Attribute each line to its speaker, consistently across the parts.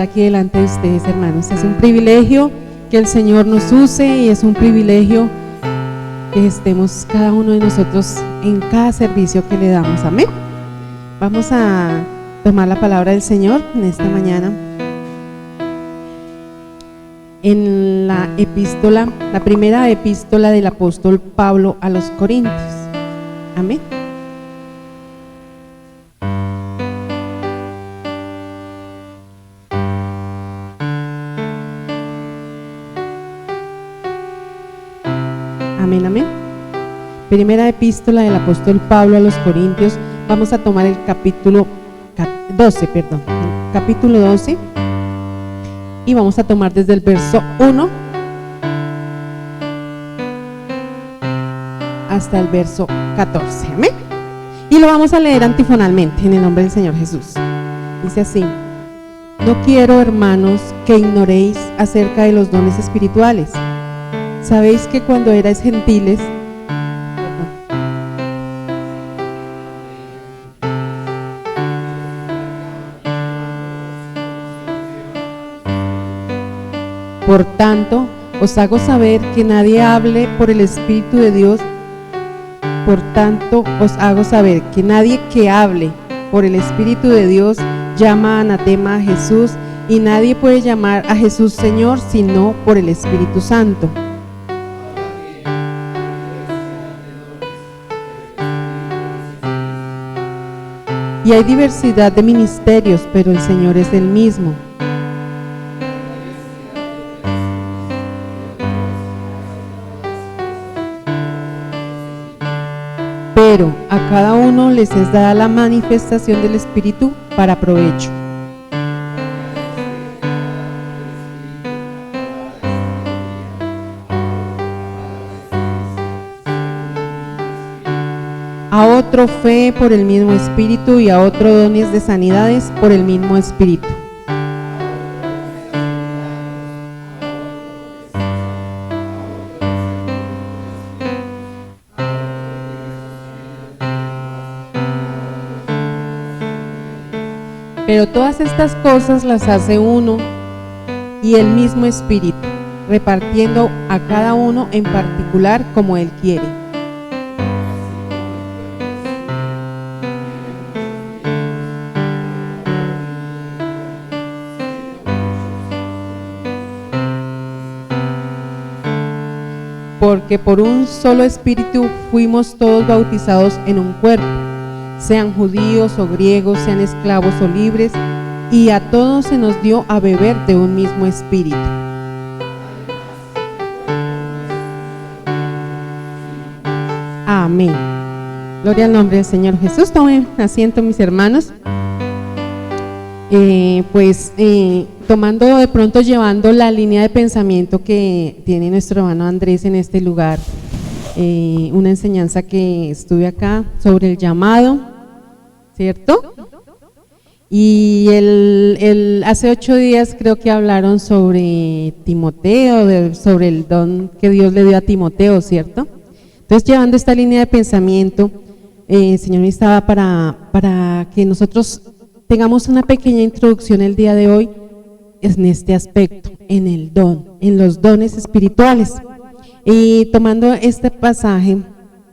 Speaker 1: aquí delante de ustedes, hermanos. Es un privilegio que el Señor nos use y es un privilegio que estemos cada uno de nosotros en cada servicio que le damos. Amén. Vamos a tomar la palabra del Señor en esta mañana en la epístola, la primera epístola del apóstol Pablo a los Corintios. Amén. Amén, amén. Primera epístola del apóstol Pablo a los Corintios. Vamos a tomar el capítulo 12, capítulo 12, y vamos a tomar desde el verso 1 hasta el verso 14. Amén. Y lo vamos a leer antifonalmente en el nombre del Señor Jesús. Dice así: no quiero, hermanos, que ignoréis acerca de los dones espirituales. Sabéis que cuando erais gentiles, por tanto, os hago saber que nadie hable por el Espíritu de Dios. Por tanto, os hago saber que nadie que hable por el Espíritu de Dios llama anatema a Jesús, y nadie puede llamar a Jesús Señor sino por el Espíritu Santo. Y hay diversidad de ministerios, pero el Señor es el mismo. Pero a cada uno les es dada la manifestación del Espíritu para provecho. A otro fe por el mismo Espíritu, y a otro dones de sanidades por el mismo Espíritu. Pero todas estas cosas las hace uno y el mismo Espíritu, repartiendo a cada uno en particular como Él quiere. Porque por un solo Espíritu fuimos todos bautizados en un cuerpo, sean judíos o griegos, sean esclavos o libres, y a todos se nos dio a beber de un mismo Espíritu. Amén. Gloria al nombre del Señor Jesús. Tomen asiento, mis hermanos. Tomando de pronto, llevando la línea de pensamiento que tiene nuestro hermano Andrés en este lugar, una enseñanza que estuve acá sobre el llamado, ¿cierto? Y hace 8 días creo que hablaron sobre Timoteo, sobre el don que Dios le dio a Timoteo, ¿cierto? Entonces, llevando esta línea de pensamiento, el Señor me estaba para que nosotros tengamos una pequeña introducción el día de hoy en este aspecto, en el don, en los dones espirituales. Y tomando este pasaje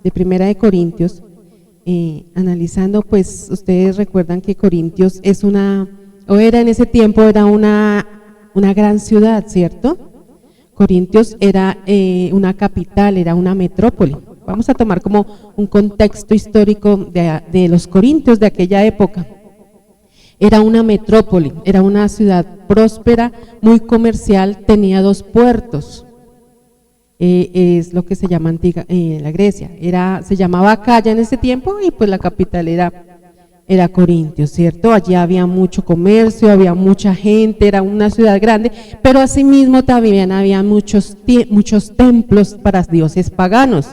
Speaker 1: de Primera de Corintios, analizando, pues ustedes recuerdan que Corintios era en ese tiempo, era una gran ciudad, ¿cierto? Corintios era una capital, era una metrópoli. Vamos a tomar como un contexto histórico de los corintios de aquella época. Era una metrópoli, era una ciudad próspera, muy comercial, tenía 2 puertos. Es lo que se llama la Grecia. Se llamaba Acaya en ese tiempo, y pues la capital era Corintios, ¿cierto? Allí había mucho comercio, había mucha gente, era una ciudad grande, pero asimismo también había muchos templos para dioses paganos.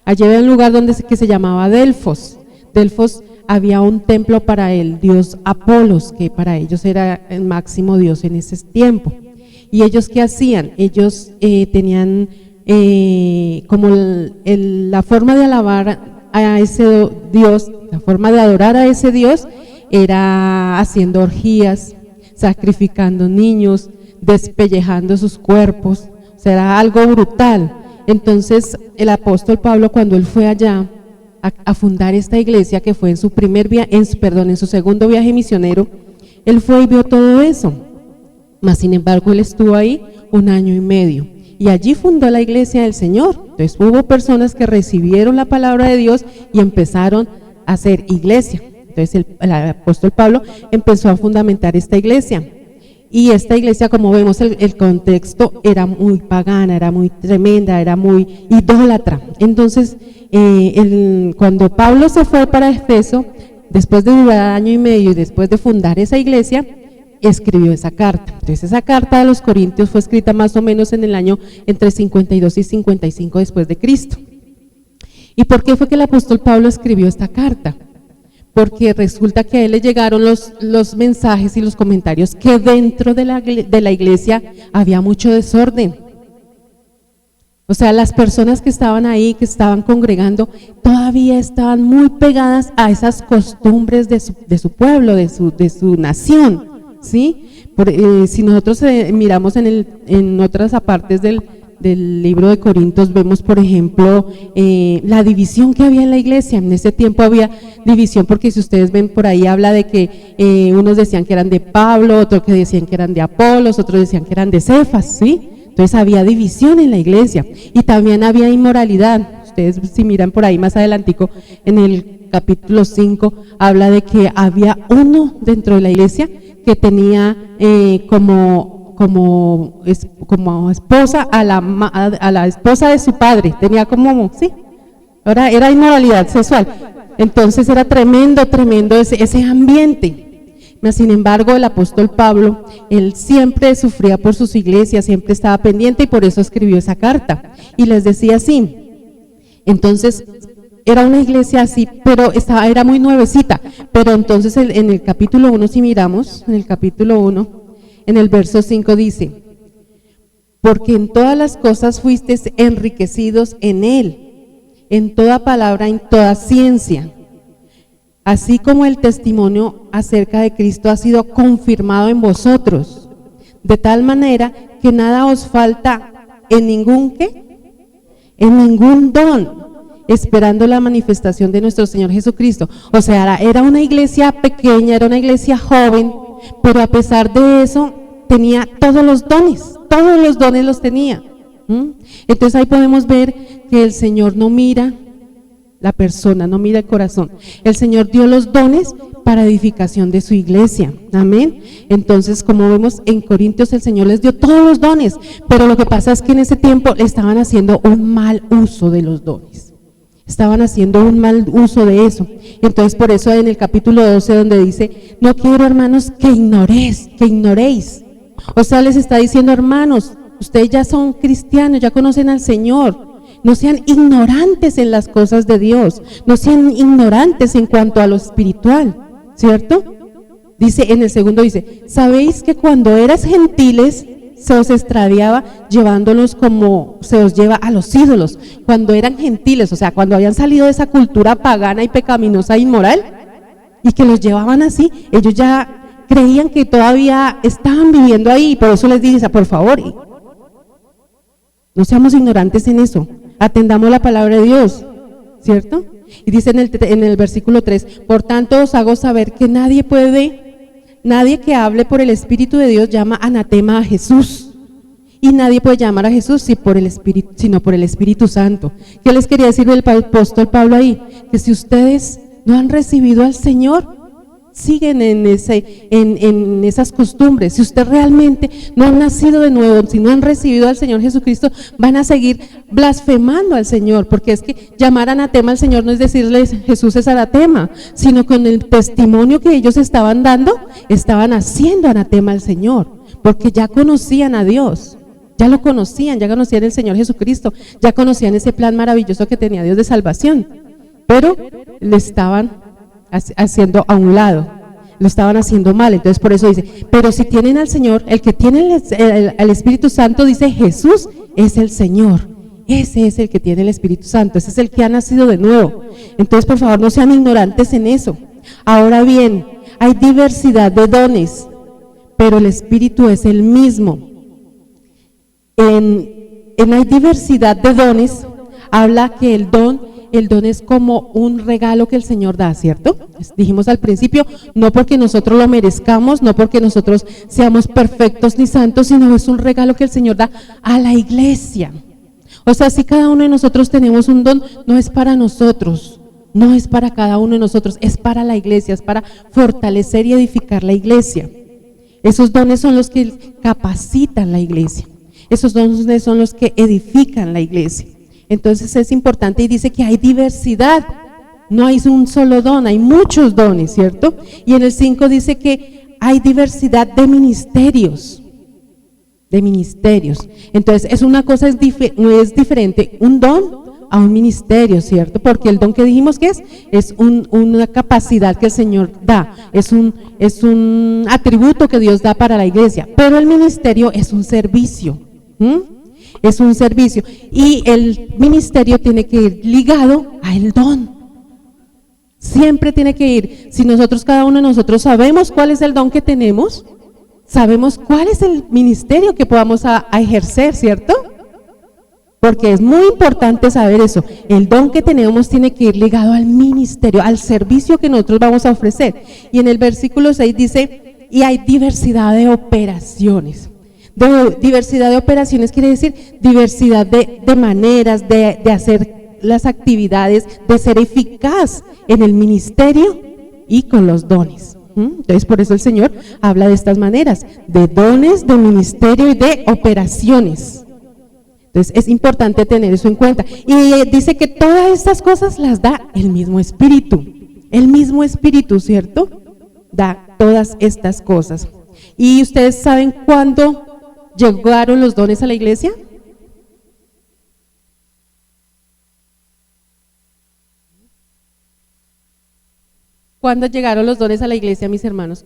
Speaker 1: Allí había un lugar que se llamaba Delfos. Delfos había un templo para el dios Apolos, que para ellos era el máximo dios en ese tiempo. ¿Y ellos qué hacían? Ellos tenían como la forma de alabar a ese Dios, la forma de adorar a ese Dios era haciendo orgías, sacrificando niños, despellejando sus cuerpos, o sea, era algo brutal. Entonces el apóstol Pablo, cuando él fue allá a fundar esta iglesia, que fue en su en su segundo viaje misionero, él fue y vio todo eso, mas sin embargo él estuvo ahí 1 año y medio y allí fundó la iglesia del Señor. Entonces hubo personas que recibieron la palabra de Dios y empezaron a hacer iglesia. Entonces el apóstol Pablo empezó a fundamentar esta iglesia. Y esta iglesia, como vemos, el contexto era muy pagana, era muy tremenda, era muy idólatra. Entonces, cuando Pablo se fue para Efeso, después de durar 1 año y medio y después de fundar esa iglesia, escribió esa carta. Entonces, esa carta a los Corintios fue escrita más o menos en el año entre 52 y 55 después de Cristo. ¿Y por qué fue que el apóstol Pablo escribió esta carta? Porque resulta que a él le llegaron los mensajes y los comentarios que dentro de la iglesia había mucho desorden. O sea, las personas que estaban ahí, que estaban congregando, todavía estaban muy pegadas a esas costumbres de su pueblo, de su nación, ¿sí? Si nosotros miramos en otras partes del libro de Corintios, vemos por ejemplo la división que había en la iglesia. En ese tiempo había división porque si ustedes ven por ahí habla de que unos decían que eran de Pablo, otros que decían que eran de Apolos, otros decían que eran de Cefas, ¿sí? Entonces había división en la iglesia y también había inmoralidad. Ustedes si miran por ahí más adelantico en el capítulo 5 habla de que había uno dentro de la iglesia que tenía como esposa a la esposa de su padre, tenía como, sí, ahora era inmoralidad sexual. Entonces era tremendo ese ambiente. Sin embargo, el apóstol Pablo, él siempre sufría por sus iglesias, siempre estaba pendiente y por eso escribió esa carta y les decía así. Entonces era una iglesia así, pero era muy nuevecita, pero entonces en el capítulo 1, si miramos, en el capítulo 1, en el verso 5 dice: porque en todas las cosas fuisteis enriquecidos en él, en toda palabra, en toda ciencia, así como el testimonio acerca de Cristo ha sido confirmado en vosotros, de tal manera que nada os falta en ningún don, esperando la manifestación de nuestro Señor Jesucristo. O sea, era una iglesia pequeña, era una iglesia joven, pero a pesar de eso tenía todos los dones los tenía. Entonces ahí podemos ver que el Señor no mira la persona, no mira el corazón. El Señor dio los dones para edificación de su iglesia, amén. Entonces, como vemos en Corintios, el Señor les dio todos los dones, pero lo que pasa es que en ese tiempo estaban haciendo un mal uso de los dones. Estaban haciendo un mal uso de eso. Entonces, por eso en el capítulo 12, donde dice: no quiero, hermanos, que ignoréis. O sea, les está diciendo: hermanos, ustedes ya son cristianos, ya conocen al Señor. No sean ignorantes en las cosas de Dios, no sean ignorantes en cuanto a lo espiritual, ¿cierto? Dice, en el segundo dice: sabéis que cuando eras gentiles se os extraviaba llevándolos como se os lleva a los ídolos. Cuando eran gentiles, o sea, cuando habían salido de esa cultura pagana y pecaminosa e inmoral, y que los llevaban así, ellos ya creían que todavía estaban viviendo ahí, y por eso les dice: por favor, no seamos ignorantes en eso, atendamos la palabra de Dios, ¿cierto? Y dice en el versículo 3: por tanto os hago saber que nadie que hable por el Espíritu de Dios llama anatema a Jesús, y nadie puede llamar a Jesús sino por el Espíritu Santo. ¿Qué les quería decir el apóstol Pablo ahí? Que si ustedes no han recibido al Señor, siguen en esas costumbres. Si usted realmente no ha nacido de nuevo, si no han recibido al Señor Jesucristo, van a seguir blasfemando al Señor, porque es que llamar anatema al Señor no es decirles Jesús es anatema, sino con el testimonio que ellos estaban dando, estaban haciendo anatema al Señor, porque ya conocían a Dios, ya lo conocían, ya conocían el Señor Jesucristo, ya conocían ese plan maravilloso que tenía Dios de salvación, pero le estaban haciendo a un lado, lo estaban haciendo mal. Entonces por eso dice: pero si tienen al Señor, el que tiene el Espíritu Santo, dice: Jesús es el Señor, ese es el que tiene el Espíritu Santo, ese es el que ha nacido de nuevo. Entonces por favor no sean ignorantes en eso. Ahora bien, hay diversidad de dones, pero el espíritu es el mismo. En hay diversidad de dones, habla que el don es como un regalo que el Señor da, ¿cierto? Dijimos al principio, no porque nosotros lo merezcamos, no porque nosotros seamos perfectos ni santos, sino es un regalo que el Señor da a la iglesia. O sea, si cada uno de nosotros tenemos un don, no es para nosotros, no es para cada uno de nosotros, es para la iglesia, es para fortalecer y edificar la iglesia. Esos dones son los que capacitan la iglesia, esos dones son los que edifican la iglesia. Entonces es importante, y dice que hay diversidad, no hay un solo don, hay muchos dones, ¿cierto? Y en el 5 dice que hay diversidad de ministerios. Entonces es una cosa, es diferente un don a un ministerio, ¿cierto? Porque el don que dijimos que es una capacidad que el Señor da, es un atributo que Dios da para la iglesia, pero el ministerio es un servicio, es un servicio, y el ministerio tiene que ir ligado al don, siempre tiene que ir. Si nosotros, cada uno de nosotros sabemos cuál es el don que tenemos, sabemos cuál es el ministerio que podamos a ejercer, ¿cierto? Porque es muy importante saber eso, el don que tenemos tiene que ir ligado al ministerio, al servicio que nosotros vamos a ofrecer. Y en el versículo 6 dice, y hay diversidad de operaciones. Diversidad de operaciones quiere decir diversidad de maneras de hacer las actividades, de ser eficaz en el ministerio y con los dones. Entonces por eso el Señor habla de estas maneras, de dones, de ministerio y de operaciones. Entonces es importante tener eso en cuenta. Y dice que todas estas cosas las da el mismo Espíritu, ¿cierto? Da todas estas cosas. ¿Y ustedes saben cuándo llegaron los dones a la iglesia? ¿Cuándo llegaron los dones a la iglesia, mis hermanos?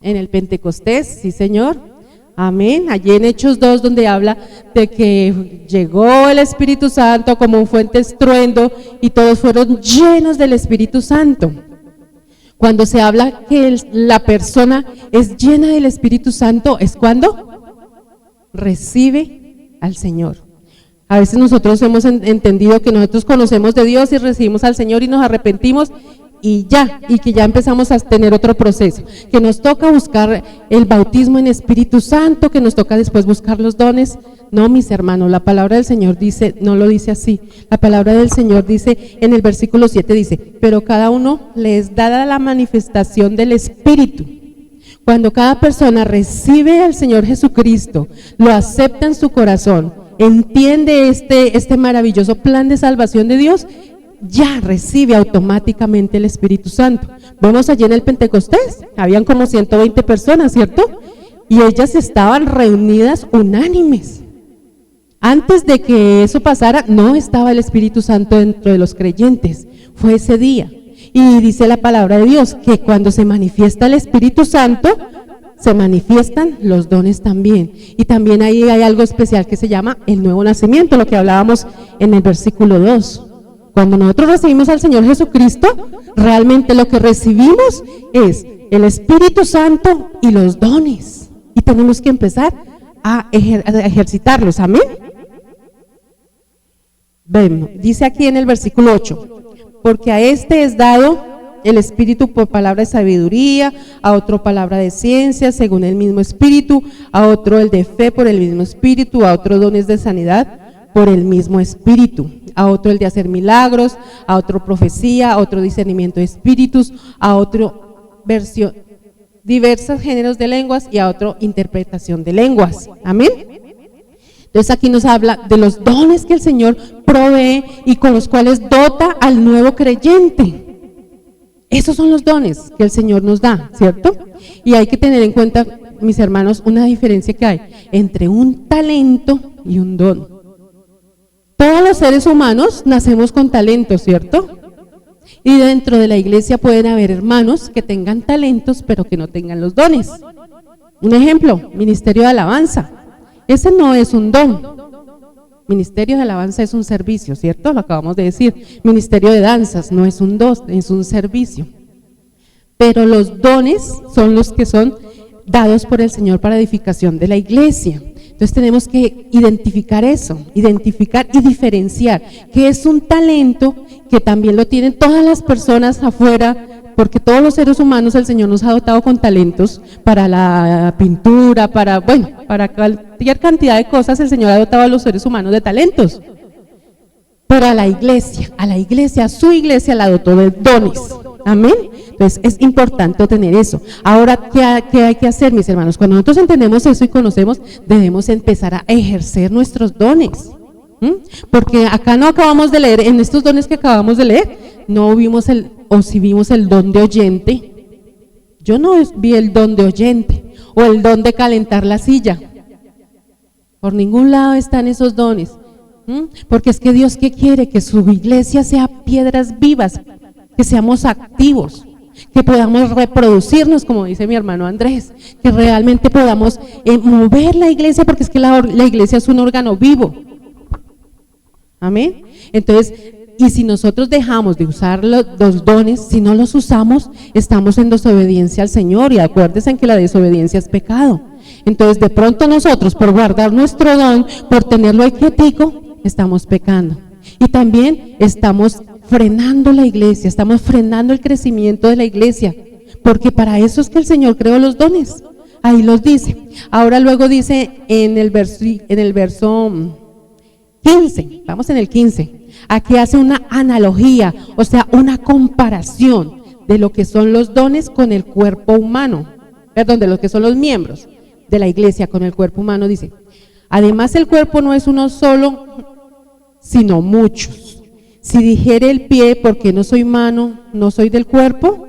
Speaker 1: En el Pentecostés, sí, Señor. Amén. Allí en Hechos 2, donde habla de que llegó el Espíritu Santo como un fuerte estruendo y todos fueron llenos del Espíritu Santo. Cuando se habla que la persona es llena del Espíritu Santo, ¿es cuando? Recibe al Señor. A veces nosotros hemos entendido que nosotros conocemos de Dios y recibimos al Señor y nos arrepentimos y que ya empezamos a tener otro proceso, que nos toca buscar el bautismo en Espíritu Santo, que nos toca después buscar los dones. No, mis hermanos, la palabra del Señor dice, no lo dice así. La palabra del Señor dice, en el versículo 7 dice, pero cada uno le es dada la manifestación del Espíritu. Cuando cada persona recibe al Señor Jesucristo, lo acepta en su corazón, entiende este maravilloso plan de salvación de Dios, ya recibe automáticamente el Espíritu Santo. Vemos allí en el Pentecostés, habían como 120 personas, ¿cierto? Y ellas estaban reunidas unánimes. Antes de que eso pasara, no estaba el Espíritu Santo dentro de los creyentes, fue ese día. Y dice la palabra de Dios que cuando se manifiesta el Espíritu Santo, se manifiestan los dones también. Y también ahí hay algo especial que se llama el nuevo nacimiento, lo que hablábamos en el versículo 2. Cuando nosotros recibimos al Señor Jesucristo, realmente lo que recibimos es el Espíritu Santo y los dones. Y tenemos que empezar a ejercitarlos, amén. Ven, dice aquí en el versículo 8, porque a este es dado el Espíritu por palabra de sabiduría, a otro palabra de ciencia según el mismo Espíritu, a otro el de fe por el mismo Espíritu, a otro dones de sanidad por el mismo Espíritu, a otro el de hacer milagros, a otro profecía, a otro discernimiento de espíritus, a otro diversos géneros de lenguas y a otro interpretación de lenguas. Amén. Entonces aquí nos habla de los dones que el Señor provee y con los cuales dota al nuevo creyente. Esos son los dones que el Señor nos da, ¿cierto? Y hay que tener en cuenta, mis hermanos, una diferencia que hay entre un talento y un don. Todos los seres humanos nacemos con talento, ¿cierto? Y dentro de la iglesia pueden haber hermanos que tengan talentos pero que no tengan los dones. Un ejemplo, ministerio de alabanza. Ese no es un don. Ministerio de alabanza es un servicio, ¿cierto? Lo acabamos de decir. Ministerio de danzas no es un don, es un servicio. Pero los dones son los que son dados por el Señor para edificación de la iglesia. Entonces tenemos que identificar eso, identificar y diferenciar que es un talento que también lo tienen todas las personas afuera, porque todos los seres humanos el Señor nos ha dotado con talentos para la pintura, para cualquier cantidad de cosas. El Señor ha dotado a los seres humanos de talentos, pero a su iglesia la dotó de dones. Amén. Entonces es importante tener eso. Ahora, ¿qué hay que hacer, mis hermanos? Cuando nosotros entendemos eso y conocemos, debemos empezar a ejercer nuestros dones. Porque acá no acabamos de leer, en estos dones que acabamos de leer, no vimos si vimos el don de oyente. Yo no vi el don de oyente o el don de calentar la silla. Por ningún lado están esos dones. Porque es que Dios, ¿qué quiere? Que su iglesia sea piedras vivas, que seamos activos, que podamos reproducirnos, como dice mi hermano Andrés, que realmente podamos mover la iglesia, porque es que la iglesia es un órgano vivo. Amén. Entonces, y si nosotros dejamos de usar los dones, si no los usamos, estamos en desobediencia al Señor, y acuérdense que la desobediencia es pecado. Entonces, de pronto nosotros, por guardar nuestro don, por tenerlo ahí quietico, estamos pecando. Y también estamos frenando la iglesia, estamos frenando el crecimiento de la iglesia, porque para eso es que el Señor creó los dones. Ahí los dice. Ahora luego dice en el verso 15, vamos en el 15, aquí hace una analogía, o sea, una comparación de lo que son los dones con el cuerpo humano, perdón, de lo que son los miembros de la iglesia con el cuerpo humano. Dice, además el cuerpo no es uno solo, sino muchos. Si dijere el pie, ¿por qué no soy mano, no soy del cuerpo?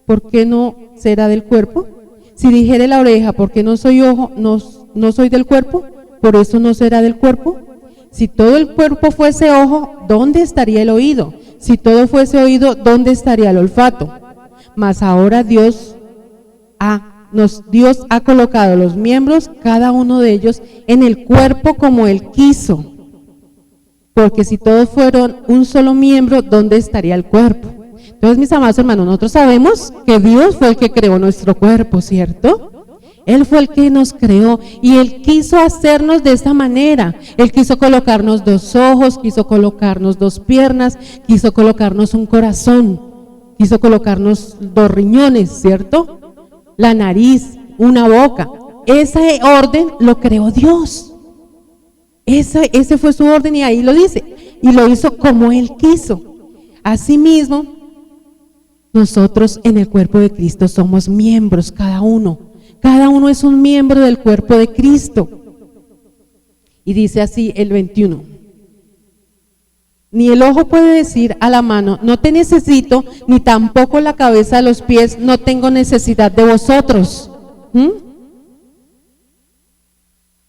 Speaker 1: ¿Por qué no será del cuerpo? Si dijere la oreja, ¿por qué no soy ojo, no soy del cuerpo? ¿Por eso no será del cuerpo? Si todo el cuerpo fuese ojo, ¿dónde estaría el oído? Si todo fuese oído, ¿dónde estaría el olfato? Mas ahora Dios ha colocado los miembros, cada uno de ellos, en el cuerpo como Él quiso. Porque si todos fueron un solo miembro, ¿dónde estaría el cuerpo? Entonces, mis amados hermanos, nosotros sabemos que Dios fue el que creó nuestro cuerpo, ¿cierto? Él fue el que nos creó y Él quiso hacernos de esta manera. Él quiso colocarnos 2 ojos, quiso colocarnos 2 piernas, quiso colocarnos un corazón, quiso colocarnos 2 riñones, ¿cierto? La nariz, una boca. Ese orden lo creó Dios. Ese fue su orden y ahí lo dice. Y lo hizo como Él quiso. Asimismo, nosotros en el cuerpo de Cristo somos miembros, cada uno. Cada uno es un miembro del cuerpo de Cristo. Y dice así el 21. Ni el ojo puede decir a la mano, no te necesito, ni tampoco la cabeza a los pies, no tengo necesidad de vosotros.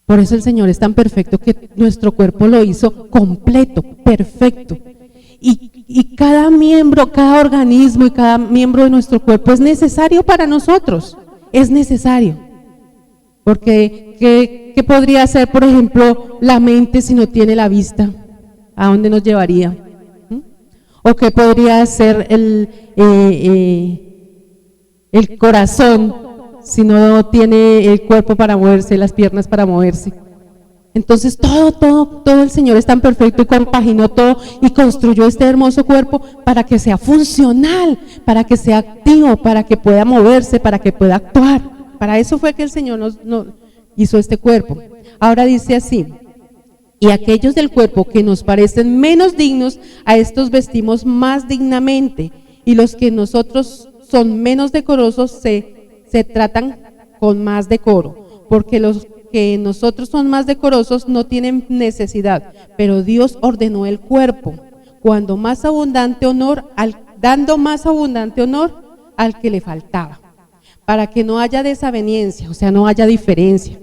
Speaker 1: Por eso el Señor es tan perfecto que nuestro cuerpo lo hizo completo, perfecto. Y cada miembro, cada organismo y cada miembro de nuestro cuerpo es necesario para nosotros. Es necesario, porque ¿qué podría hacer, por ejemplo, la mente si no tiene la vista? ¿A dónde nos llevaría? ¿O qué podría hacer el corazón si no tiene el cuerpo para moverse, las piernas para moverse? Entonces todo el Señor es tan perfecto y compaginó todo y construyó este hermoso cuerpo para que sea funcional, para que sea activo, para que pueda moverse, para que pueda actuar. Para eso fue que el Señor nos hizo este cuerpo. Ahora dice así, y aquellos del cuerpo que nos parecen menos dignos, a estos vestimos más dignamente, y los que nosotros son menos decorosos se tratan con más decoro, porque los que nosotros son más decorosos no tienen necesidad, pero Dios ordenó el cuerpo, dando más abundante honor al que le faltaba, para que no haya desaveniencia, o sea, no haya diferencia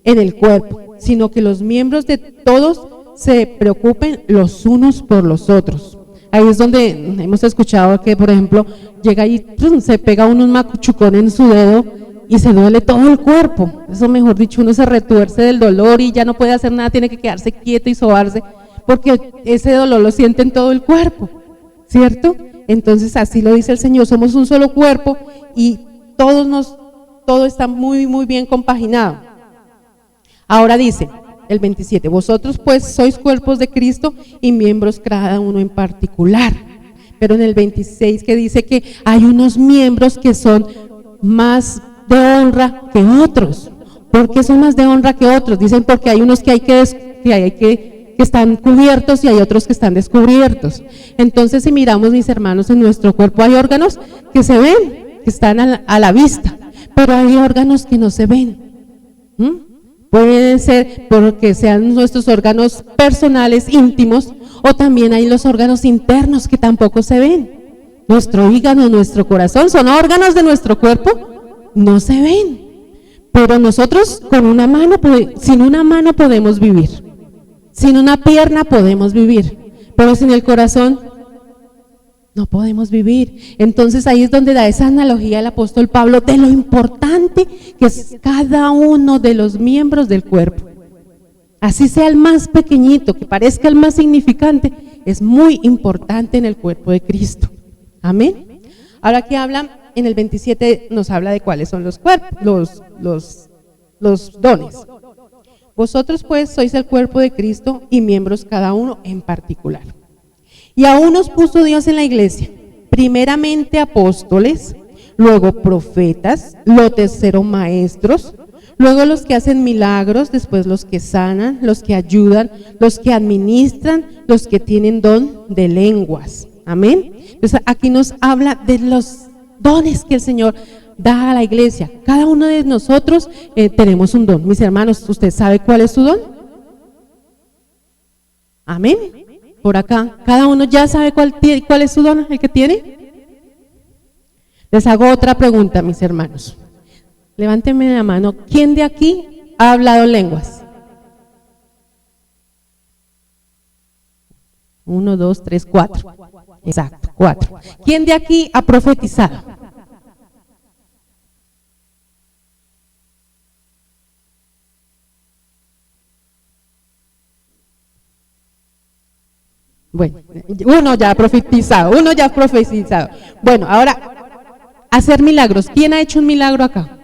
Speaker 1: en el cuerpo, sino que los miembros de todos se preocupen los unos por los otros. Ahí es donde hemos escuchado que, por ejemplo, llega y se pega uno un machucón en su dedo y se duele todo el cuerpo. Eso, mejor dicho, uno se retuerce del dolor y ya no puede hacer nada, tiene que quedarse quieto y sobarse, porque ese dolor lo siente en todo el cuerpo, ¿cierto? Entonces así lo dice el Señor, somos un solo cuerpo y todos todo está muy, muy bien compaginado. Ahora dice, el 27, vosotros pues sois cuerpos de Cristo y miembros cada uno en particular. Pero en el 26 que dice que hay unos miembros que son más de honra que otros. ¿Por qué son más de honra que otros? Dicen porque hay unos que están cubiertos y hay otros que están descubiertos. Entonces, si miramos, mis hermanos, en nuestro cuerpo hay órganos que se ven, que están a la vista, pero hay órganos que no se ven. Pueden ser porque sean nuestros órganos personales, íntimos, o también hay los órganos internos que tampoco se ven. Nuestro hígado, nuestro corazón, son órganos de nuestro cuerpo, no se ven. Pero nosotros con una mano, sin una mano podemos vivir, sin una pierna podemos vivir, pero sin el corazón no podemos vivir. Entonces ahí es donde da esa analogía el apóstol Pablo de lo importante que es cada uno de los miembros del cuerpo. Así sea el más pequeñito, que parezca el más significante, es muy importante en el cuerpo de Cristo. Amén. Ahora aquí habla, en el 27 nos habla de cuáles son los cuerpos, los dones. Vosotros pues sois el cuerpo de Cristo y miembros cada uno en particular. Y a unos puso Dios en la iglesia, primeramente apóstoles, luego profetas, lo tercero maestros, luego los que hacen milagros, después los que sanan, los que ayudan, los que administran, los que tienen don de lenguas. Amén. Entonces aquí nos habla de los dones que el Señor da a la iglesia. Cada uno de nosotros tenemos un don. Mis hermanos, ¿usted sabe cuál es su don? Amén. Por acá, cada uno ya sabe cuál es su don, el que tiene. Les hago otra pregunta, mis hermanos. Levánteme la mano. ¿Quién de aquí ha hablado lenguas? 1, 2, 3, 4. Exacto, 4. ¿Quién de aquí ha profetizado? Bueno, uno ya ha profetizado. Bueno, ahora, hacer milagros. ¿Quién ha hecho un milagro acá?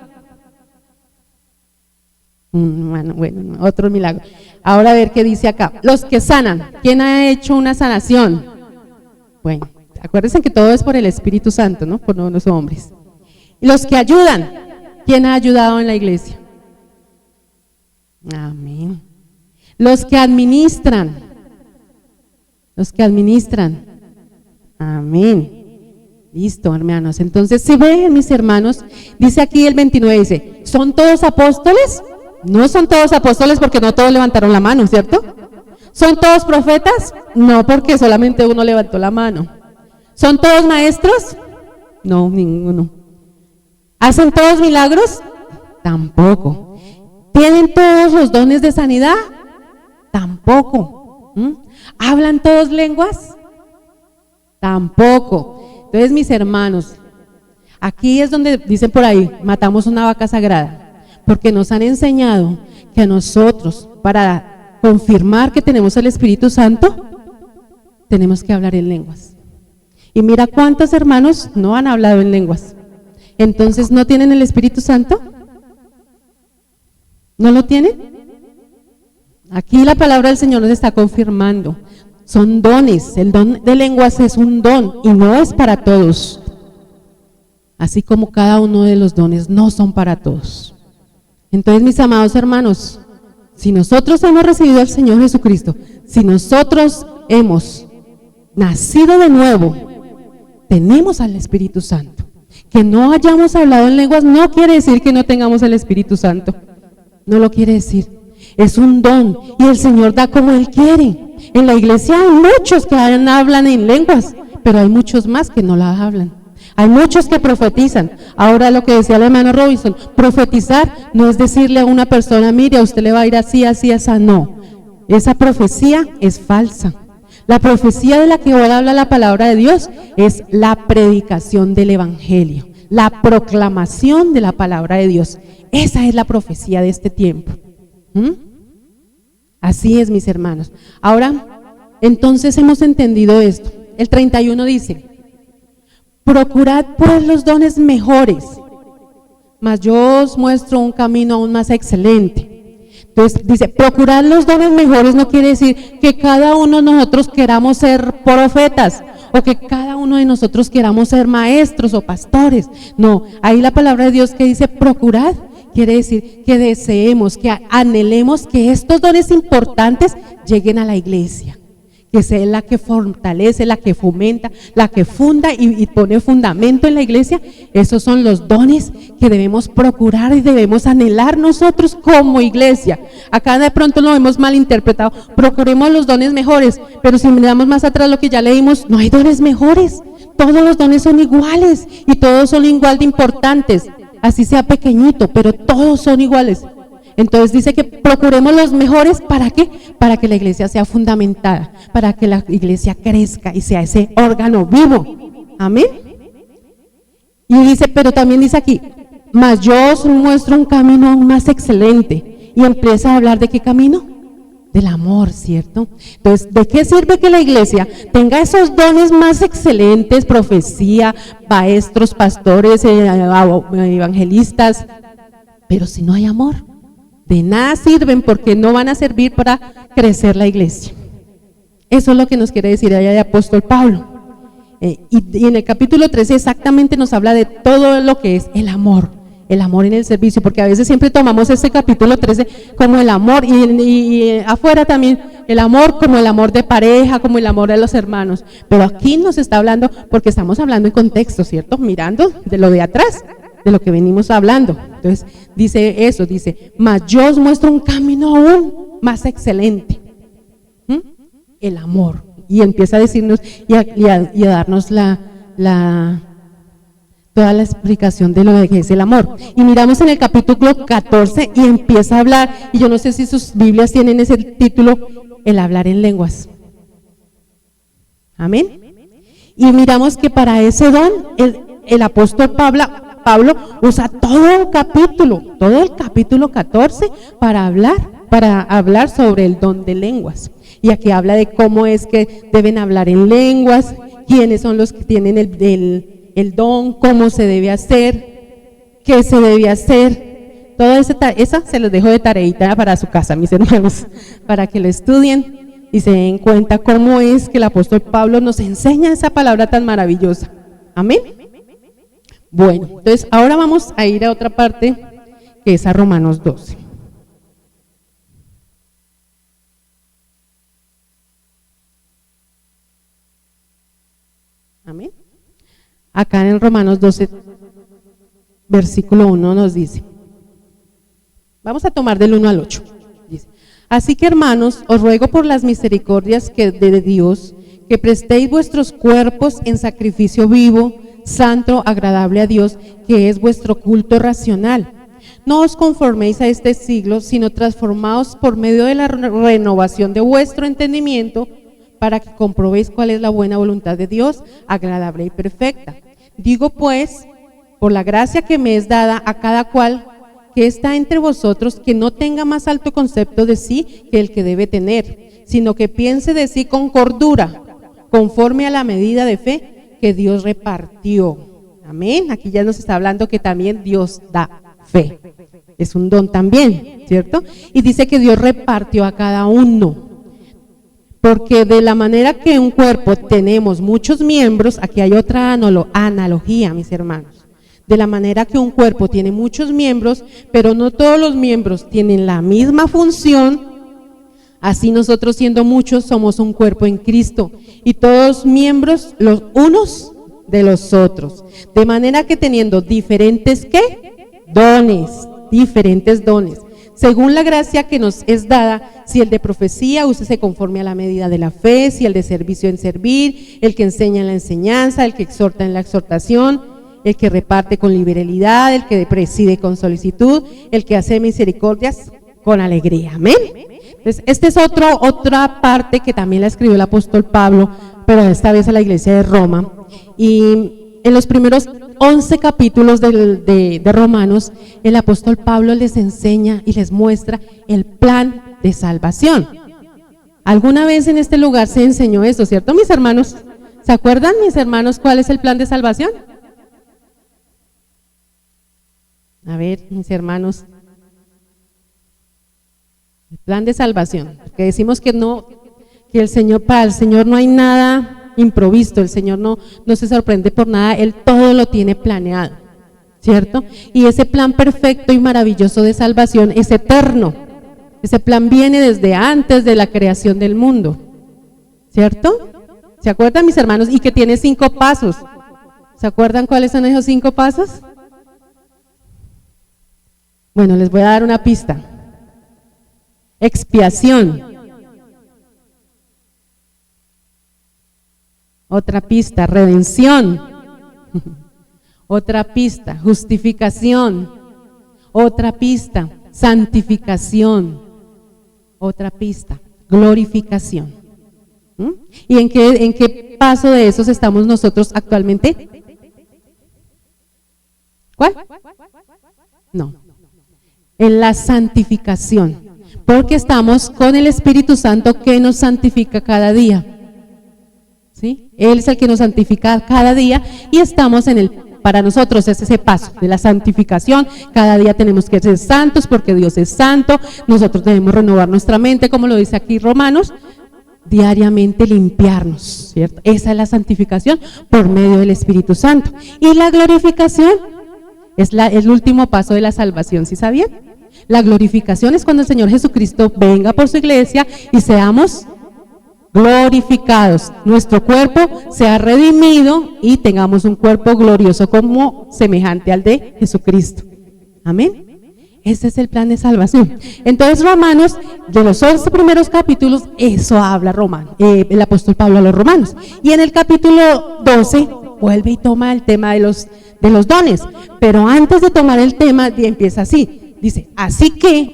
Speaker 1: Bueno, otro milagro. Ahora a ver qué dice acá. Los que sanan. ¿Quién ha hecho una sanación? Bueno, acuérdense que todo es por el Espíritu Santo, ¿no? Por los hombres. Y los que ayudan. ¿Quién ha ayudado en la iglesia? Amén. Los que administran. Amén. Listo, hermanos. Entonces, si ven, mis hermanos, dice aquí el 29, dice, ¿son todos apóstoles? No son todos apóstoles porque no todos levantaron la mano, ¿cierto? ¿Son todos profetas? No, porque solamente uno levantó la mano. ¿Son todos maestros? No, ninguno. ¿Hacen todos milagros? Tampoco. ¿Tienen todos los dones de sanidad? Tampoco. ¿Hablan todos lenguas? Tampoco. Entonces, mis hermanos, aquí es donde dicen por ahí, matamos una vaca sagrada, porque nos han enseñado que a nosotros, para confirmar que tenemos el Espíritu Santo, tenemos que hablar en lenguas. Y mira cuántos hermanos no han hablado en lenguas. Entonces, ¿no tienen el Espíritu Santo? ¿No lo tienen? Aquí la palabra del Señor nos está confirmando. Son dones. El don de lenguas es un don y no es para todos. Así como cada uno de los dones no son para todos. Entonces, mis amados hermanos, si nosotros hemos recibido al Señor Jesucristo, si nosotros hemos nacido de nuevo, tenemos al Espíritu Santo. Que no hayamos hablado en lenguas no quiere decir que no tengamos el Espíritu Santo. No lo quiere decir. Es un don y el Señor da como Él quiere. En la iglesia hay muchos que hablan en lenguas, pero hay muchos más que no la hablan. Hay muchos que profetizan. Ahora lo que decía el hermano Robinson, profetizar no es decirle a una persona, mire, a usted le va a ir así, así, así, no. Esa profecía es falsa. La profecía de la que ahora habla la palabra de Dios es la predicación del evangelio, la proclamación de la palabra de Dios. Esa es la profecía de este tiempo. Así es, mis hermanos. Ahora, entonces hemos entendido esto. El 31 dice, procurad pues los dones mejores, mas yo os muestro un camino aún más excelente. Entonces dice, procurar los dones mejores no quiere decir que cada uno de nosotros queramos ser profetas o que cada uno de nosotros queramos ser maestros o pastores. No, ahí la palabra de Dios que dice procurad, quiere decir que deseemos, que anhelemos que estos dones importantes lleguen a la iglesia. Que sea la que fortalece, la que fomenta, la que funda y pone fundamento en la iglesia. Esos son los dones que debemos procurar y debemos anhelar nosotros como iglesia. Acá de pronto lo hemos malinterpretado, procuremos los dones mejores, pero si miramos más atrás lo que ya leímos, no hay dones mejores, todos los dones son iguales y todos son igual de importantes, así sea pequeñito, pero todos son iguales. Entonces dice que procuremos los mejores, ¿para qué? Para que la iglesia sea fundamentada, para que la iglesia crezca y sea ese órgano vivo. Amén. Y dice, pero también dice aquí, mas yo os muestro un camino aún más excelente. Y empieza a hablar de qué camino, del amor, ¿cierto? Entonces, ¿de qué sirve que la iglesia tenga esos dones más excelentes, profecía, maestros, pastores, evangelistas, pero si no hay amor? De nada sirven porque no van a servir para crecer la iglesia. Eso es lo que nos quiere decir allá el apóstol Pablo. Y en el capítulo 13 exactamente nos habla de todo lo que es el amor en el servicio, porque a veces siempre tomamos este capítulo 13 como el amor y afuera también el amor como el amor de pareja, como el amor de los hermanos. Pero aquí nos está hablando, porque estamos hablando en contexto, ¿cierto? Mirando de lo de atrás, de lo que venimos hablando. Entonces dice eso, dice, mas yo os muestro un camino aún más excelente, el amor. Y empieza a decirnos y a darnos toda la explicación de lo que es el amor. Y miramos en el capítulo 14 y empieza a hablar, y yo no sé si sus Biblias tienen ese título, el hablar en lenguas. Amén. Y miramos que para ese don el apóstol Pablo usa todo el capítulo 14 para hablar sobre el don de lenguas. Y aquí habla de cómo es que deben hablar en lenguas, quiénes son los que tienen el don, cómo se debe hacer, qué se debe hacer. Toda esa se los dejo de tareita para su casa, mis hermanos, para que lo estudien y se den cuenta cómo es que el apóstol Pablo nos enseña esa palabra tan maravillosa. Amén. Bueno, entonces ahora vamos a ir a otra parte que es a Romanos 12. Amén. Acá en Romanos 12, versículo 1 nos dice, vamos a tomar del 1 al 8. Dice, así que hermanos, os ruego por las misericordias de Dios, que prestéis vuestros cuerpos en sacrificio vivo, santo, agradable a Dios, que es vuestro culto racional. No os conforméis a este siglo, sino transformaos por medio de la renovación de vuestro entendimiento, para que comprobéis cuál es la buena voluntad de Dios, agradable y perfecta. Digo pues, por la gracia que me es dada a cada cual que está entre vosotros, que no tenga más alto concepto de sí que el que debe tener, sino que piense de sí con cordura, conforme a la medida de fe que Dios repartió. Amén. Aquí ya nos está hablando que también Dios da fe. Es un don también, ¿cierto? Y dice que Dios repartió a cada uno. Porque de la manera que un cuerpo tenemos muchos miembros, aquí hay otra analogía, mis hermanos. De la manera que un cuerpo tiene muchos miembros, pero no todos los miembros tienen la misma función, así nosotros siendo muchos somos un cuerpo en Cristo y todos miembros los unos de los otros. De manera que teniendo diferentes ¿qué? Diferentes dones. Según la gracia que nos es dada, si el de profecía, úsese conforme a la medida de la fe, si el de servicio en servir, el que enseña en la enseñanza, el que exhorta en la exhortación, el que reparte con liberalidad, el que preside con solicitud, el que hace misericordias con alegría. Amén. Entonces, esta es otra parte que también la escribió el apóstol Pablo, pero esta vez a la iglesia de Roma. Y en los primeros 11 capítulos de Romanos, el apóstol Pablo les enseña y les muestra el plan de salvación. ¿Alguna vez en este lugar se enseñó esto, cierto, mis hermanos? ¿Se acuerdan, mis hermanos, cuál es el plan de salvación? A ver, mis hermanos, el plan de salvación, que decimos que no, que el Señor, para el Señor no hay nada improvisto, el Señor no se sorprende por nada, Él todo lo tiene planeado, ¿cierto? Y ese plan perfecto y maravilloso de salvación es eterno, ese plan viene desde antes de la creación del mundo, ¿cierto? ¿Se acuerdan, mis hermanos? Y que tiene 5 pasos. ¿Se acuerdan cuáles son esos 5 pasos? Bueno, les voy a dar una pista. Expiación. Otra pista, redención. Otra pista, justificación. Otra pista, santificación. Otra pista, glorificación. ¿Y en qué paso de esos estamos nosotros actualmente? ¿Cuál? No. En la santificación, porque estamos con el Espíritu Santo que nos santifica cada día. ¿Sí? Él es el que nos santifica cada día y estamos para nosotros es ese paso de la santificación. Cada día tenemos que ser santos porque Dios es santo. Nosotros debemos renovar nuestra mente, como lo dice aquí Romanos, diariamente limpiarnos, ¿cierto? Esa es la santificación por medio del Espíritu Santo. Y la glorificación es el último paso de la salvación, ¿sí sabían? La glorificación es cuando el Señor Jesucristo venga por su iglesia y seamos glorificados, nuestro cuerpo sea redimido y tengamos un cuerpo glorioso como semejante al de Jesucristo. Amén. Ese es el plan de salvación. Entonces Romanos, de los 11 primeros capítulos, eso habla el apóstol Pablo a los romanos. Y en el capítulo 12 vuelve y toma el tema de los dones. Pero antes de tomar el tema empieza así. Dice, así que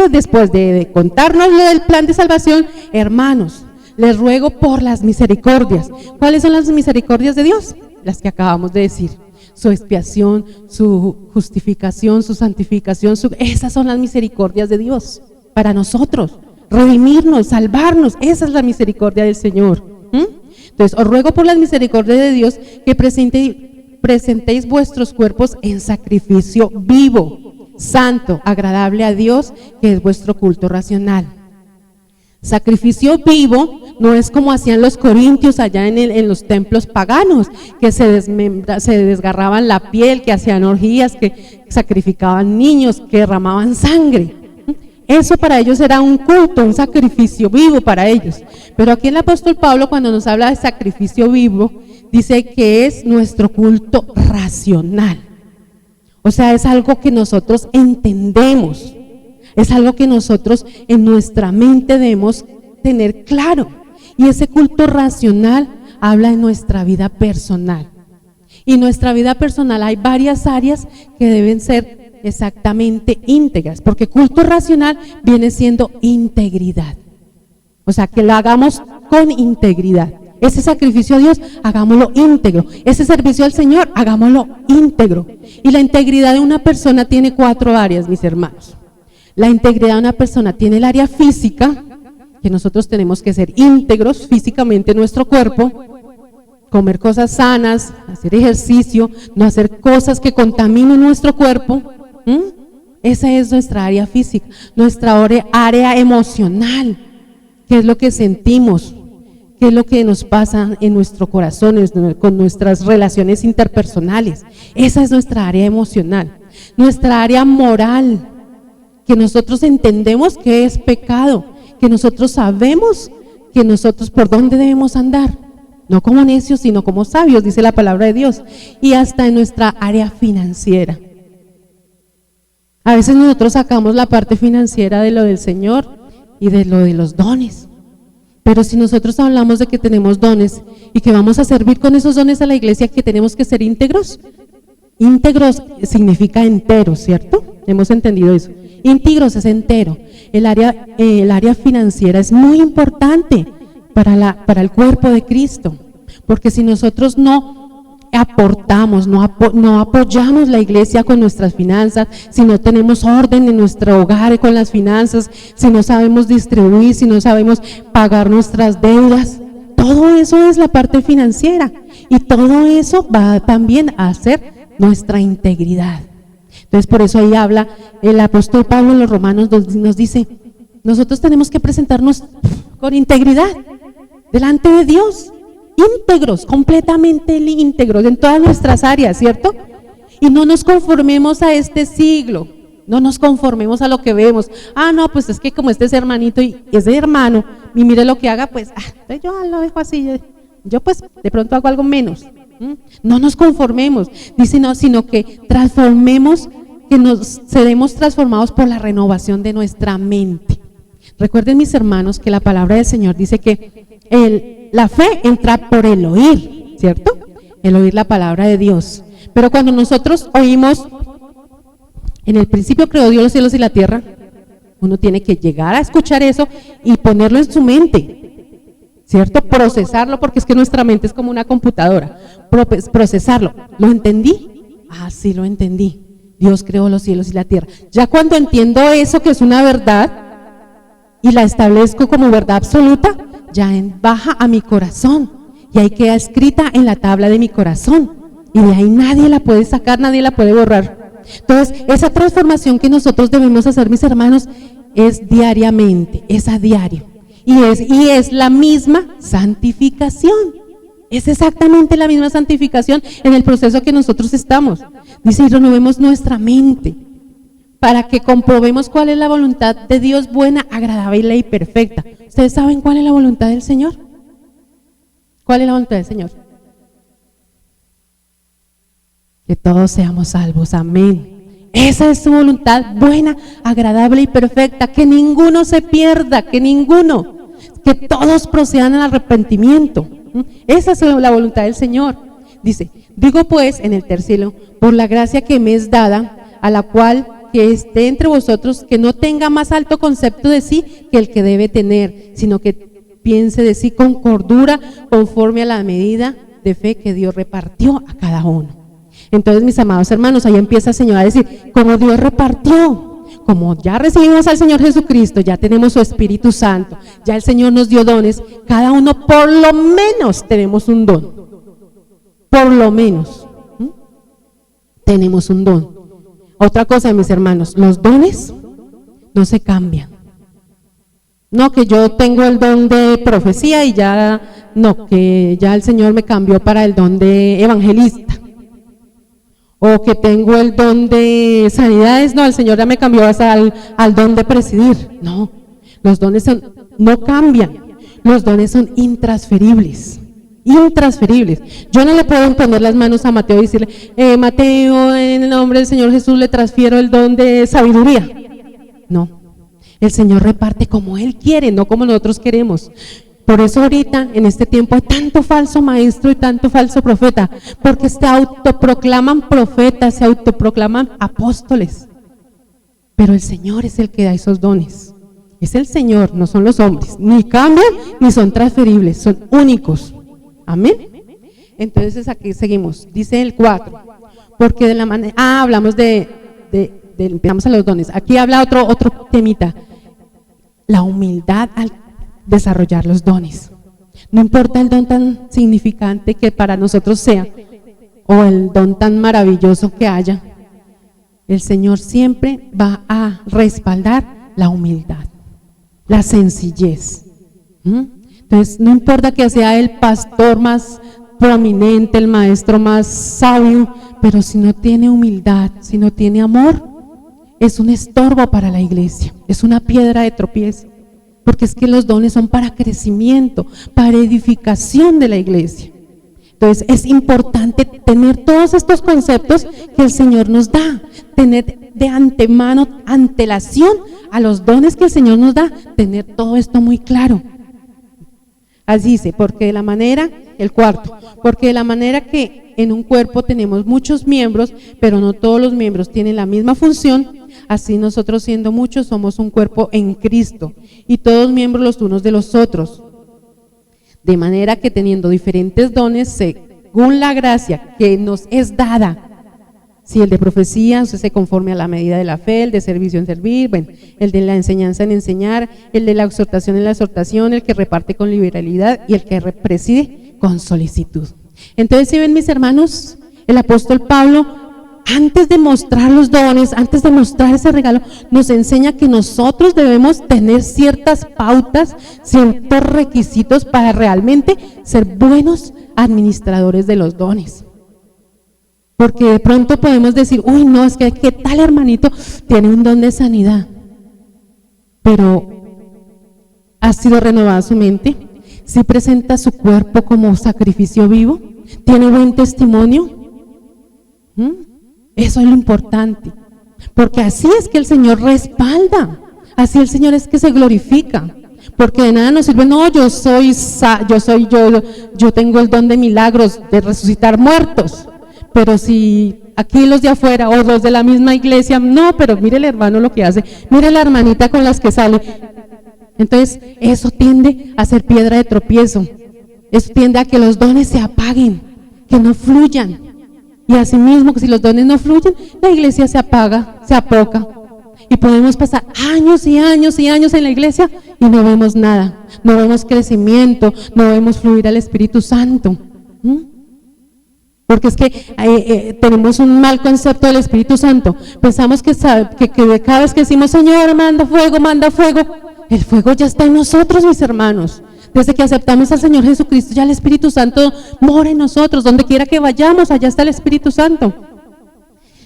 Speaker 1: después de contarnos lo del plan de salvación, hermanos, les ruego por las misericordias. ¿Cuáles son las misericordias de Dios? Las que acabamos de decir. Su expiación, su justificación, su santificación, esas son las misericordias de Dios para nosotros, redimirnos, salvarnos, esa es la misericordia del Señor. Entonces, os ruego por las misericordias de Dios que presentéis vuestros cuerpos en sacrificio vivo, santo, agradable a Dios, que es vuestro culto racional. Sacrificio vivo no es como hacían los corintios allá en los templos paganos, que se desgarraban la piel, que hacían orgías, que sacrificaban niños, que derramaban sangre. Eso para ellos era un culto, un sacrificio vivo para ellos. Pero aquí el apóstol Pablo, cuando nos habla de sacrificio vivo, dice que es nuestro culto racional. O sea, es algo que nosotros entendemos. Es algo que nosotros en nuestra mente debemos tener claro. Y ese culto racional habla de nuestra vida personal. Y en nuestra vida personal hay varias áreas que deben ser exactamente íntegras, porque culto racional viene siendo integridad. O sea, que lo hagamos con integridad. Ese sacrificio a Dios, hagámoslo íntegro. Ese servicio al Señor, hagámoslo íntegro. Y la integridad de una persona tiene 4 áreas, mis hermanos. La integridad de una persona tiene el área física, que nosotros tenemos que ser íntegros físicamente en nuestro cuerpo, comer cosas sanas, hacer ejercicio, no hacer cosas que contaminen nuestro cuerpo. Esa es nuestra área física. Nuestra área emocional, qué es lo que sentimos, qué es lo que nos pasa en nuestro corazón, con nuestras relaciones interpersonales. Esa es nuestra área emocional. Nuestra área moral, que nosotros entendemos que es pecado, que nosotros sabemos que nosotros por dónde debemos andar, no como necios sino como sabios, dice la palabra de Dios. Y hasta en nuestra área financiera. A veces nosotros sacamos la parte financiera de lo del Señor y de lo de los dones, pero si nosotros hablamos de que tenemos dones y que vamos a servir con esos dones a la iglesia, que tenemos que ser íntegros. Íntegros significa entero, ¿cierto? Hemos entendido eso. Íntegros es entero. El área financiera es muy importante para el cuerpo de Cristo, porque si nosotros no aportamos, no apoyamos la iglesia con nuestras finanzas, si no tenemos orden en nuestro hogar con las finanzas, si no sabemos distribuir, si no sabemos pagar nuestras deudas, todo eso es la parte financiera y todo eso va también a ser nuestra integridad. Entonces por eso ahí habla el apóstol Pablo en los Romanos, nos dice, nosotros tenemos que presentarnos con integridad delante de Dios, íntegros, completamente íntegros en todas nuestras áreas, ¿cierto? Y no nos conformemos a este siglo, no nos conformemos a lo que vemos. No, pues es que como este es hermanito y ese hermano, y mire lo que haga, pues yo lo dejo así, yo pues de pronto hago algo menos. No nos conformemos, dice no, sino que transformemos, que nos seremos transformados por la renovación de nuestra mente. Recuerden, mis hermanos, que la palabra del Señor dice que la fe entra por el oír, ¿cierto? El oír la palabra de Dios. Pero cuando nosotros oímos, en el principio creó Dios los cielos y la tierra, uno tiene que llegar a escuchar eso y ponerlo en su mente, ¿cierto? Procesarlo, porque es que nuestra mente es como una computadora. Procesarlo. ¿Lo entendí? Sí, lo entendí. Dios creó los cielos y la tierra. Ya cuando entiendo eso, que es una verdad, y la establezco como verdad absoluta, ya baja a mi corazón, y ahí queda escrita en la tabla de mi corazón, y de ahí nadie la puede sacar, nadie la puede borrar. Entonces, esa transformación que nosotros debemos hacer, mis hermanos, es diariamente, es a diario, y es la misma santificación. Es exactamente la misma santificación en el proceso que nosotros estamos. Dice, y renovemos nuestra mente para que comprobemos cuál es la voluntad de Dios buena, agradable y perfecta. ¿Ustedes saben cuál es la voluntad del Señor? ¿Cuál es la voluntad del Señor? Que todos seamos salvos, amén. Esa es su voluntad buena, agradable y perfecta, que ninguno se pierda, que todos procedan al arrepentimiento. Esa es la voluntad del Señor. Dice, digo pues en el tercero, por la gracia que me es dada, a la cual que esté entre vosotros, que no tenga más alto concepto de sí que el que debe tener, sino que piense de sí con cordura, conforme a la medida de fe que Dios repartió a cada uno. Entonces, mis amados hermanos, ahí empieza el Señor a decir, como Dios repartió, como ya recibimos al Señor Jesucristo, ya tenemos su Espíritu Santo, ya el Señor nos dio dones, cada uno por lo menos tenemos un don, por lo menos tenemos un don. Otra cosa, mis hermanos, los dones no se cambian. No, que yo tengo el don de profecía y ya, no, que ya el Señor me cambió para el don de evangelista. O que tengo el don de sanidades, no, el Señor ya me cambió hasta al don de presidir. No, los dones no cambian, los dones son intransferibles. Yo no le puedo imponer las manos a Mateo y decirle, Mateo, en el nombre del Señor Jesús le transfiero el don de sabiduría. No, el Señor reparte como Él quiere, no como nosotros queremos. Por eso ahorita, en este tiempo, hay tanto falso maestro y tanto falso profeta, porque se autoproclaman profetas, se autoproclaman apóstoles. Pero el Señor es el que da esos dones. Es el Señor, no son los hombres. Ni cambian, ni son transferibles, son únicos. Amén. Entonces aquí seguimos, dice el 4, porque de la manera, hablamos empezamos a los dones, aquí habla otro temita, la humildad al desarrollar los dones. No importa el don tan significante que para nosotros sea, o el don tan maravilloso que haya, el Señor siempre va a respaldar la humildad, la sencillez. Entonces, no importa que sea el pastor más prominente, el maestro más sabio, pero si no tiene humildad, si no tiene amor, es un estorbo para la iglesia, es una piedra de tropiezo, porque es que los dones son para crecimiento, para edificación de la iglesia. Entonces, es importante tener todos estos conceptos que el Señor nos da, tener de antemano, antelación a los dones que el Señor nos da, tener todo esto muy claro. Así dice, porque de la manera, el cuarto, porque de la manera que en un cuerpo tenemos muchos miembros, pero no todos los miembros tienen la misma función, así nosotros siendo muchos somos un cuerpo en Cristo, y todos miembros los unos de los otros. De manera que teniendo diferentes dones, según la gracia que nos es dada, si el de profecía, se conforme a la medida de la fe, el de servicio en servir, bueno, el de la enseñanza en enseñar, el de la exhortación en la exhortación, el que reparte con liberalidad y el que preside con solicitud. Entonces, si ven, mis hermanos, el apóstol Pablo antes de mostrar los dones, antes de mostrar ese regalo, nos enseña que nosotros debemos tener ciertas pautas, ciertos requisitos para realmente ser buenos administradores de los dones. Porque de pronto podemos decir, uy, no, es que ¿qué tal hermanito tiene un don de sanidad? Pero ¿ha sido renovada su mente? ¿Sí presenta su cuerpo como sacrificio vivo? ¿Tiene buen testimonio? Eso es lo importante, porque así es que el Señor respalda, así el Señor es que se glorifica, porque de nada nos sirve, no, yo tengo el don de milagros, de resucitar muertos, pero si aquí los de afuera o los de la misma iglesia, no, pero mire el hermano lo que hace, mire la hermanita con las que sale, entonces eso tiende a ser piedra de tropiezo, eso tiende a que los dones se apaguen, que no fluyan. Y asimismo, que si los dones no fluyen, la iglesia se apaga, se apoca. Y podemos pasar años y años y años en la iglesia y no vemos nada, no vemos crecimiento, no vemos fluir al Espíritu Santo. Porque es que tenemos un mal concepto del Espíritu Santo. Pensamos que cada vez que decimos, Señor, manda fuego, el fuego ya está en nosotros, mis hermanos. Desde que aceptamos al Señor Jesucristo, ya el Espíritu Santo mora en nosotros. Donde quiera que vayamos, allá está el Espíritu Santo.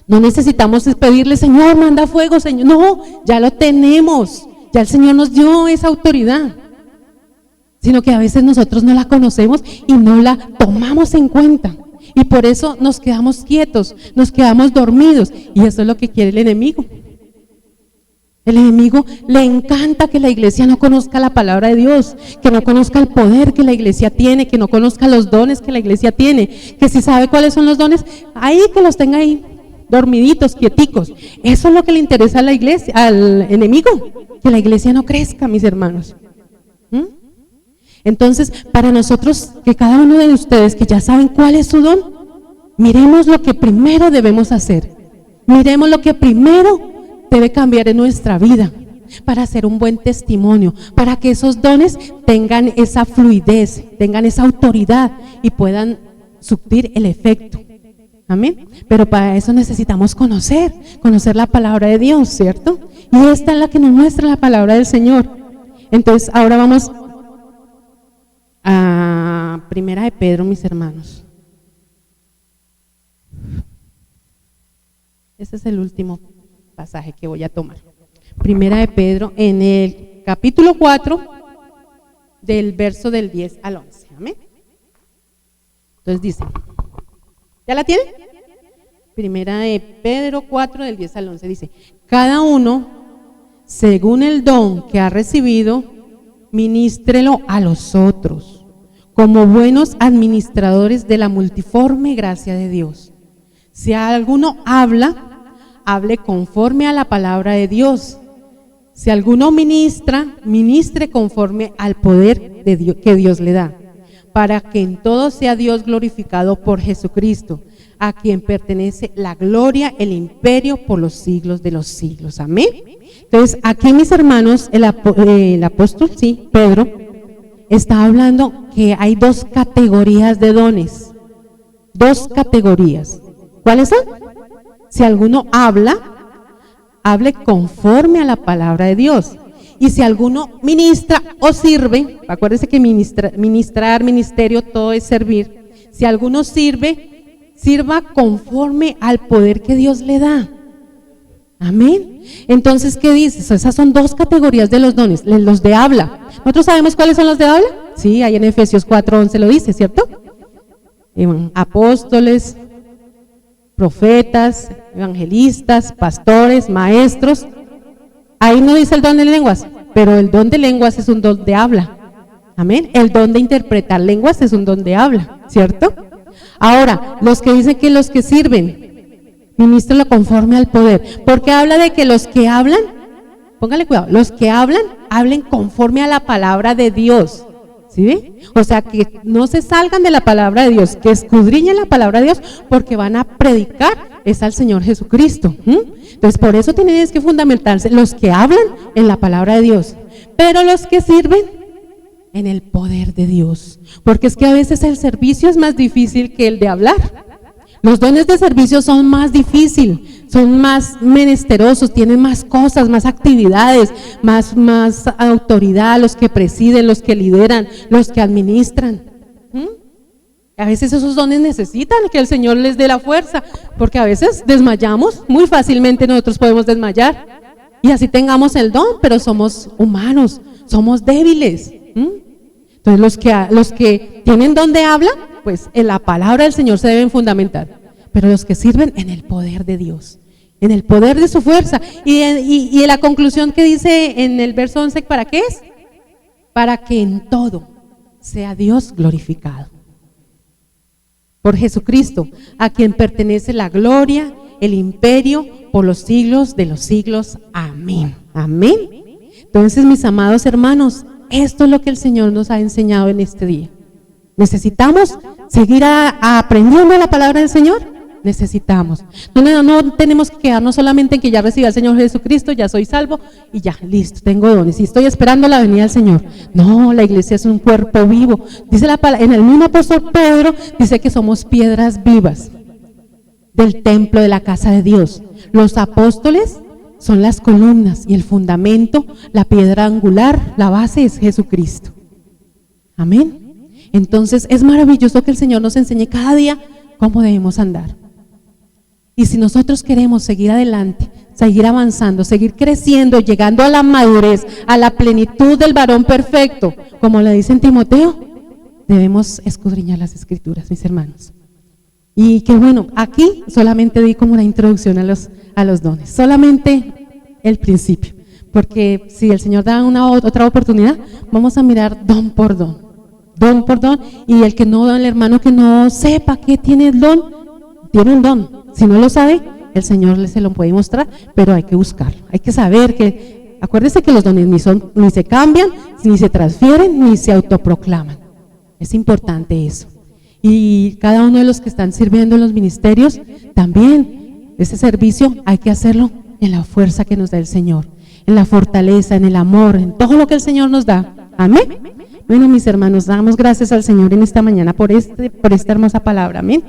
Speaker 1: No necesitamos pedirle, Señor, manda fuego, Señor. No, ya lo tenemos. Ya el Señor nos dio esa autoridad. Sino que a veces nosotros no la conocemos y no la tomamos en cuenta. Y por eso nos quedamos quietos, nos quedamos dormidos. Y eso es lo que quiere el enemigo. El enemigo le encanta que la iglesia no conozca la palabra de Dios, que no conozca el poder que la iglesia tiene, que no conozca los dones que la iglesia tiene, que si sabe cuáles son los dones, ahí que los tenga ahí, dormiditos, quieticos. Eso es lo que le interesa a la iglesia, al enemigo, que la iglesia no crezca, mis hermanos. Entonces, para nosotros, que cada uno de ustedes que ya saben cuál es su don, miremos lo que primero debemos hacer, miremos lo que primero debe cambiar en nuestra vida para hacer un buen testimonio, para que esos dones tengan esa fluidez, tengan esa autoridad y puedan surtir el efecto. Amén. Pero para eso necesitamos conocer la palabra de Dios, ¿cierto? Y esta es la que nos muestra la palabra del Señor. Entonces, ahora vamos a Primera de Pedro, mis hermanos. Este es el último pasaje que voy a tomar. Primera de Pedro, en el capítulo 4, del verso del 10 al 11. Amén. Entonces dice, ¿ya la tienen? Primera de Pedro 4, del 10 al 11, dice, cada uno, según el don que ha recibido, ministrelo a los otros, como buenos administradores de la multiforme gracia de Dios. Si alguno habla, hable conforme a la palabra de Dios. Si alguno ministra, ministre conforme al poder de Dios, que Dios le da, para que en todo sea Dios glorificado por Jesucristo, a quien pertenece la gloria, el imperio por los siglos de los siglos. Amén. Entonces, aquí, mis hermanos, el apóstol, sí, Pedro, está hablando que hay dos categorías de dones. Dos categorías. ¿Cuáles son? Si alguno habla, hable conforme a la palabra de Dios. Y si alguno ministra o sirve, acuérdense que ministrar, ministerio, todo es servir. Si alguno sirve, sirva conforme al poder que Dios le da. Amén. Entonces, ¿qué dices? Esas son dos categorías de los dones, los de habla. ¿Nosotros sabemos cuáles son los de habla? Sí, ahí en Efesios 4:11 lo dice, ¿cierto? Apóstoles, profetas, evangelistas, pastores, maestros. Ahí no dice el don de lenguas, pero el don de lenguas es un don de habla. Amén. El don de interpretar lenguas es un don de habla, ¿cierto? Ahora, los que dicen que los que sirven, ministrenlo conforme al poder, porque habla de que los que hablan, póngale cuidado, los que hablan, hablen conforme a la palabra de Dios. ¿Sí ve? O sea, que no se salgan de la palabra de Dios, que escudriñen la palabra de Dios, porque van a predicar es al Señor Jesucristo. Entonces, por eso tienen que fundamentarse los que hablan en la palabra de Dios, pero los que sirven en el poder de Dios, porque es que a veces el servicio es más difícil que el de hablar. Los dones de servicio son más difíciles, son más menesterosos, tienen más cosas, más actividades, más autoridad, los que presiden, los que lideran, los que administran. A veces esos dones necesitan que el Señor les dé la fuerza, porque a veces desmayamos, muy fácilmente nosotros podemos desmayar, y así tengamos el don, pero somos humanos, somos débiles. Entonces los que tienen don de habla, pues en la palabra del Señor se deben fundamentar, pero los que sirven en el poder de Dios, en el poder de su fuerza. Y en la conclusión que dice en el verso 11, ¿para qué es? Para que en todo sea Dios glorificado. Por Jesucristo, a quien pertenece la gloria, el imperio, por los siglos de los siglos. Amén. Amén. Entonces, mis amados hermanos, esto es lo que el Señor nos ha enseñado en este día. ¿Necesitamos seguir aprendiendo la palabra del Señor? Necesitamos. No tenemos que quedarnos solamente en que ya recibí al Señor Jesucristo, ya soy salvo y ya, listo, tengo dones y estoy esperando la venida del Señor. No, la iglesia es un cuerpo vivo. Dice la palabra, en el mismo apóstol Pedro, dice que somos piedras vivas del templo de la casa de Dios. Los apóstoles son las columnas y el fundamento, la piedra angular, la base es Jesucristo. Amén. Entonces es maravilloso que el Señor nos enseñe cada día cómo debemos andar. Y si nosotros queremos seguir adelante, seguir avanzando, seguir creciendo, llegando a la madurez, a la plenitud del varón perfecto, como le dice en Timoteo, debemos escudriñar las Escrituras, mis hermanos. Y que bueno, aquí solamente di como una introducción a los dones, solamente el principio, porque si el Señor da otra oportunidad, vamos a mirar don por don, y el hermano que no sepa que tiene el don, tiene un don. Si no lo sabe, el Señor se lo puede mostrar, pero hay que buscarlo, hay que saber que, acuérdese que los dones ni se cambian, ni se transfieren, ni se autoproclaman. Es importante eso. Y cada uno de los que están sirviendo en los ministerios, también ese servicio hay que hacerlo en la fuerza que nos da el Señor, en la fortaleza, en el amor, en todo lo que el Señor nos da. Amén. Bueno, mis hermanos, damos gracias al Señor en esta mañana por esta hermosa palabra. Amén.